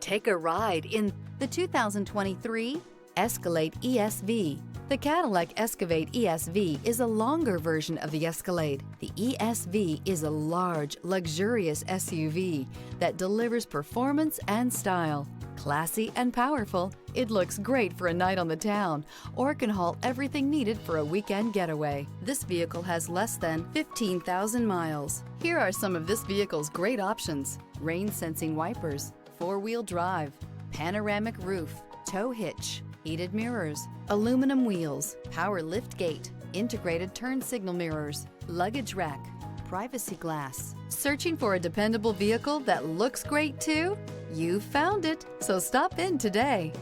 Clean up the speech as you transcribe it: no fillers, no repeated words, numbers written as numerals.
Take a ride in the 2023 Escalade ESV. The Cadillac Escalade ESV is a longer version of the Escalade. The ESV is a large, luxurious SUV that delivers performance and style. Classy and powerful, it looks great for a night on the town or can haul everything needed for a weekend getaway. This vehicle has less than 15,000 miles. Here are some of this vehicle's great options: rain-sensing wipers, four-wheel drive, panoramic roof, tow hitch, heated mirrors, aluminum wheels, power lift gate, integrated turn signal mirrors, luggage rack, privacy glass. Searching for a dependable vehicle that looks great too? You found it, so stop in today.